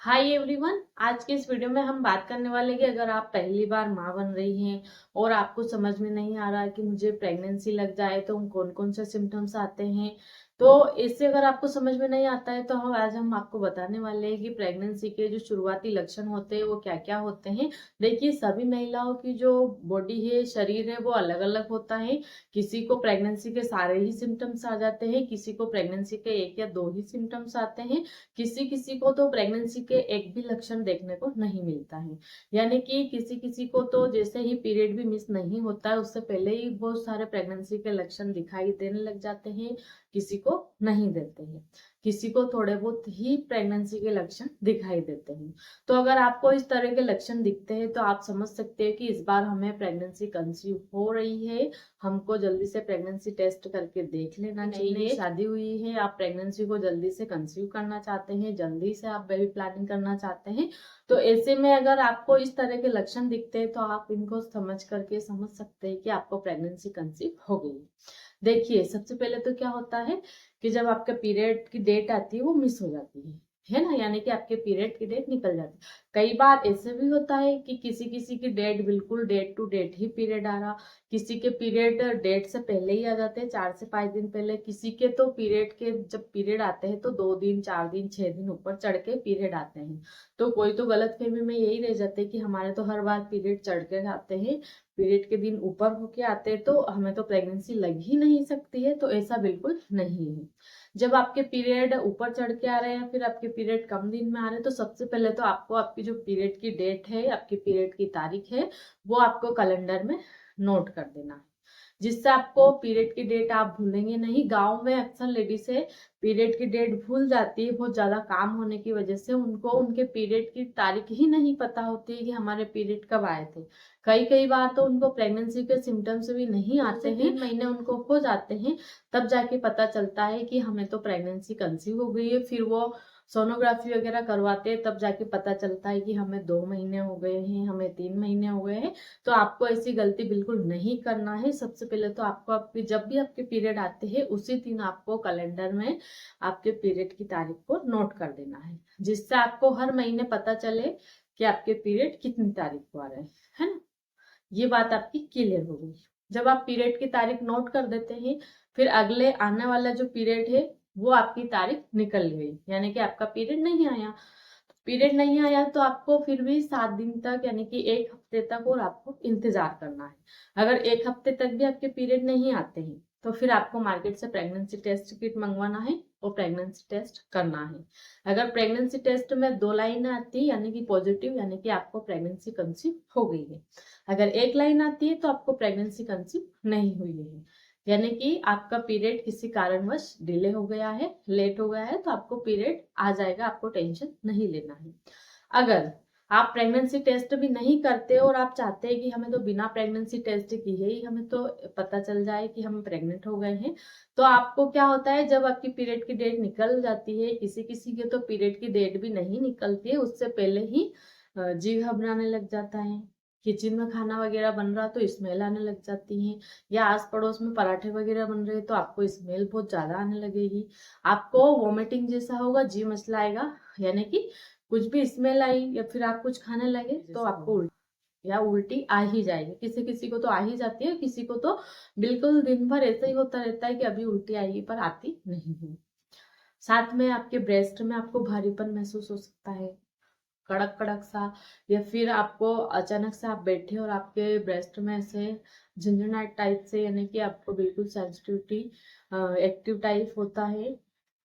Hi everyone. आज के इस वीडियो में हम बात करने वाले हैं कि अगर आप पहली बार माँ बन रही हैं और आपको समझ में नहीं आ रहा कि मुझे प्रेगनेंसी लग जाए तो कौन कौन से सिम्टम्स आते हैं। तो इससे अगर आपको समझ में नहीं आता है तो आज हम आपको बताने वाले हैं कि प्रेगनेंसी के जो शुरुआती लक्षण होते हैं वो क्या क्या होते हैं। देखिए, सभी महिलाओं की जो बॉडी है, शरीर है, वो अलग अलग होता है। किसी को प्रेगनेंसी के सारे ही सिम्टम्स आ जाते हैं, किसी को प्रेगनेंसी के एक या दो ही सिम्टम्स आते हैं, किसी किसी को तो प्रेगनेंसी के एक भी लक्षण देखने को नहीं मिलता है। यानी कि किसी किसी को तो जैसे ही पीरियड भी मिस नहीं होता है उससे पहले ही बहुत सारे प्रेगनेंसी के लक्षण दिखाई देने लग जाते हैं, किसी को नहीं देते हैं, किसी को थोड़े बहुत ही प्रेगनेंसी के लक्षण दिखाई देते हैं। तो अगर आपको इस तरह के लक्षण दिखते हैं तो आप समझ सकते हैं कि इस बार हमें प्रेगनेंसी कंसीव हो रही है। हमको जल्दी से प्रेगनेंसी टेस्ट करके देख लेना चाहिए। शादी हुई है, आप प्रेगनेंसी को जल्दी से कंसीव करना चाहते हैं, जल्दी से आप बेबी प्लानिंग करना चाहते हैं, तो ऐसे में अगर आपको इस तरह के लक्षण दिखते हैं तो आप इनको समझ सकते हैं कि आपको प्रेगनेंसी कंसीव हो गई। देखिए, सबसे पहले तो क्या होता है कि जब आपका पीरियड की डेट आती है वो मिस हो जाती है ना, यानी कि आपके पीरियड की डेट निकल जाती है। कई बार ऐसे भी होता है कि किसी किसी की डेट बिल्कुल डेट टू डेट ही पीरियड आ रहा, किसी के पीरियड डेट से पहले ही आ जाते हैं, 4 से 5 दिन पहले। किसी के तो पीरियड के जब पीरियड आते हैं तो 2 दिन 4 दिन 6 दिन ऊपर चढ़ के पीरियड आते हैं। तो कोई तो गलत फहमी में यही रह जाते हैं कि हमारे तो हर बार पीरियड चढ़ के आते हैं, पीरियड के दिन ऊपर होके आते हैं, तो हमें तो प्रेगनेंसी लग ही नहीं सकती है। तो ऐसा बिल्कुल नहीं है। जब आपके पीरियड ऊपर चढ़ के आ रहे हैं या फिर आपके पीरियड कम दिन में आ रहे हैं तो सबसे पहले तो आपको आपकी जो पीरियड की डेट है, आपके पीरियड की तारीख है, वो आपको कैलेंडर में नोट कर देना है, जिससे आपको पीरियड की डेट आप भूलेंगे नहीं। गांव में अक्सर लेडीज है पीरियड की डेट भूल जाती है, बहुत ज्यादा काम होने की वजह से उनको उनके पीरियड की तारीख ही नहीं पता होती है कि हमारे पीरियड कब आए थे। कई कई बार तो उनको प्रेगनेंसी के सिम्टम्स भी नहीं आते हैं, 3 महीने उनको हो जाते हैं, तब जाके पता चलता है कि हमें तो प्रेगनेंसी कंसीव हो गई है। फिर वो सोनोग्राफी वगैरह करवाते हैं, तब जाके पता चलता है कि हमें 2 महीने हो गए हैं, हमें 3 महीने हो गए हैं। तो आपको ऐसी गलती बिल्कुल नहीं करना है। सबसे पहले तो आपको आपके जब भी आपके पीरियड आते हैं उसी दिन आपको कैलेंडर में आपके पीरियड की तारीख को नोट कर देना है, जिससे आपको हर महीने पता चले कि आपके पीरियड कितनी तारीख को आ रहे हैं, है ना। ये बात आपकी क्लियर हो गई। जब आप पीरियड की तारीख नोट कर देते हैं, फिर अगले आने वाला जो पीरियड है वो आपकी तारीख निकल गई, यानी कि आपका पीरियड नहीं आया। पीरियड नहीं आया तो आपको फिर भी 7 दिन तक, यानी कि 1 हफ्ते तक और आपको इंतजार करना है। अगर 1 हफ्ते तक भी आपके पीरियड नहीं आते हैं तो फिर आपको मार्केट से प्रेगनेंसी टेस्ट किट मंगवाना है और प्रेगनेंसी टेस्ट करना है। अगर प्रेगनेंसी टेस्ट में 2 लाइन आती है यानी कि पॉजिटिव, यानी कि आपको प्रेगनेंसी कंसीव हो गई है। अगर 1 लाइन आती है तो आपको प्रेगनेंसी कंसीव नहीं हुई है, यानी कि आपका पीरियड किसी कारणवश डिले हो गया है, लेट हो गया है, तो आपको पीरियड आ जाएगा, आपको टेंशन नहीं लेना है। अगर आप प्रेगनेंसी टेस्ट भी नहीं करते और आप चाहते हैं कि हमें तो बिना प्रेगनेंसी टेस्ट किए ही हमें तो पता चल जाए कि हम प्रेग्नेंट हो गए हैं, तो आपको क्या होता है, जब आपकी पीरियड की डेट निकल जाती है, किसी किसी के तो पीरियड की डेट भी नहीं निकलती है, उससे पहले ही जी घबराने लग जाता है। किचन में खाना वगैरह बन रहा तो स्मेल आने लग जाती है, या आस पड़ोस में पराठे वगैरह बन रहे तो आपको स्मेल बहुत ज्यादा आने लगेगी। आपको वोमिटिंग जैसा होगा, जी मचलाएगा, यानी कि कुछ भी स्मेल आई या फिर आप कुछ खाने लगे तो आपको या उल्टी आ ही जाएगी। किसी किसी को तो आ ही जाती है, किसी को तो बिल्कुल दिन भर ऐसा ही होता रहता है कि अभी उल्टी आएगी पर आती नहीं है। साथ में आपके ब्रेस्ट में आपको भारीपन महसूस हो सकता है, कड़क कड़क सा, या फिर आपको अचानक से आप बैठे और आपके ब्रेस्ट में ऐसे झंझनाहट टाइप से, यानी कि आपको बिल्कुल सेंसिटिविटी एक्टिव टाइप होता है,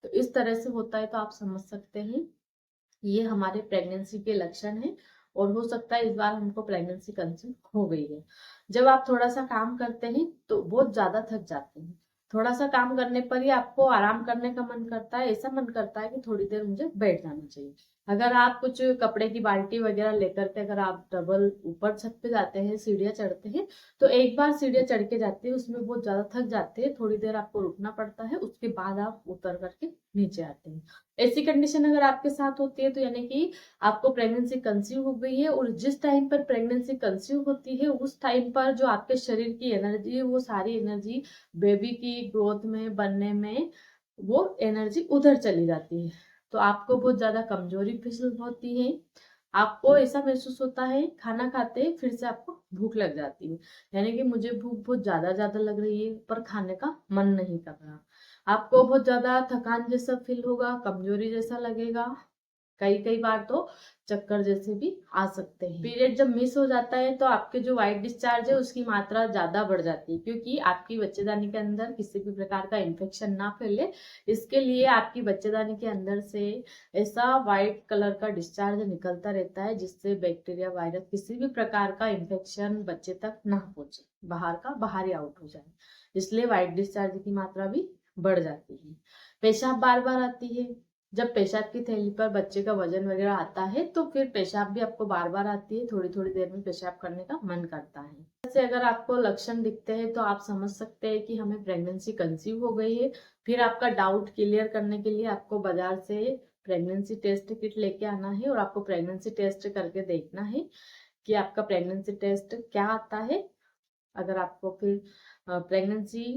तो इस तरह से होता है तो आप समझ सकते हैं ये हमारे प्रेगनेंसी के लक्षण हैं। और हो सकता है इस बार हमको प्रेगनेंसी कंसीव हो गई है। जब आप थोड़ा सा काम करते हैं तो बहुत ज्यादा थक जाते हैं, थोड़ा सा काम करने पर ही आपको आराम करने का मन करता है, ऐसा मन करता है कि थोड़ी देर मुझे बैठ जाना चाहिए। अगर आप कुछ कपड़े की बाल्टी वगैरह लेकर के अगर आप डबल ऊपर छत पे जाते हैं, सीढ़ियाँ चढ़ते हैं, तो एक बार सीढ़ियाँ चढ़ के जाते हैं उसमें बहुत ज्यादा थक जाते हैं, थोड़ी देर आपको रुकना पड़ता है, उसके बाद आप उतर करके नीचे आते हैं। ऐसी कंडीशन अगर आपके साथ होती है तो यानी कि आपको प्रेगनेंसी कंसीव हो गई है, और जिस टाइम पर प्रेगनेंसी कंसीव होती है उस टाइम पर जो आपके शरीर की एनर्जी है वो सारी एनर्जी बेबी की ग्रोथ में, बनने में, वो एनर्जी उधर चली जाती है। तो आपको बहुत ज्यादा कमजोरी महसूस होती है। आपको ऐसा महसूस होता है खाना खाते ही फिर से आपको भूख लग जाती है, यानी कि मुझे भूख बहुत ज्यादा ज्यादा लग रही है पर खाने का मन नहीं कर रहा। आपको बहुत ज्यादा थकान जैसा फील होगा, कमजोरी जैसा लगेगा, कई कई बार तो चक्कर जैसे भी आ सकते हैं। पीरियड जब मिस हो जाता है तो आपके जो व्हाइट डिस्चार्ज है उसकी मात्रा ज्यादा बढ़ जाती है, क्योंकि आपकी बच्चेदानी के अंदर किसी भी प्रकार का इन्फेक्शन ना फैले, इसके लिए आपकी बच्चेदानी के अंदर से ऐसा व्हाइट कलर का डिस्चार्ज निकलता रहता है जिससे बैक्टीरिया, वायरस, किसी भी प्रकार का इन्फेक्शन बच्चे तक ना पहुंचे, बाहर का बाहर ही आउट हो जाए। इसलिए व्हाइट डिस्चार्ज की मात्रा भी बढ़ जाती है। पेशाब बार बार आती है। जब पेशाब की थैली पर बच्चे का वजन वगैरह आता है तो फिर पेशाब भी आपको बार बार आती है, थोड़ी थोड़ी देर में पेशाब करने का मन करता है। जैसे अगर आपको लक्षण दिखते हैं तो आप समझ सकते हैं कि हमें प्रेगनेंसी कंसीव हो गई है। फिर आपका डाउट क्लियर करने के लिए आपको बाजार से प्रेगनेंसी टेस्ट किट लेके आना है और आपको प्रेगनेंसी टेस्ट करके देखना है कि आपका प्रेगनेंसी टेस्ट क्या आता है। अगर आपको फिर प्रेगनेंसी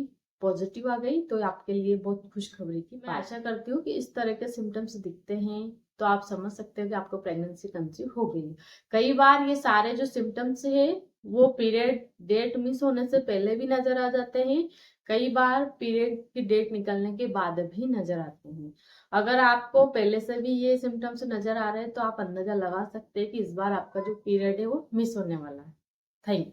पॉजिटिव आ गई तो आपके लिए बहुत खुशखबरी की मैं आशा करती हूँ कि इस तरह के सिम्टम्स दिखते हैं तो आप समझ सकते हैं कि आपको प्रेगनेंसी कंसीव हो गई है। कई बार ये सारे जो सिम्टम्स है वो पीरियड डेट मिस होने से पहले भी नजर आ जाते हैं, कई बार पीरियड की डेट निकलने के बाद भी नजर आते हैं। अगर आपको पहले से भी ये सिम्टम्स नजर आ रहे हैं तो आप अंदाजा लगा सकते हैं कि इस बार आपका जो पीरियड है वो मिस होने वाला है। Thank you.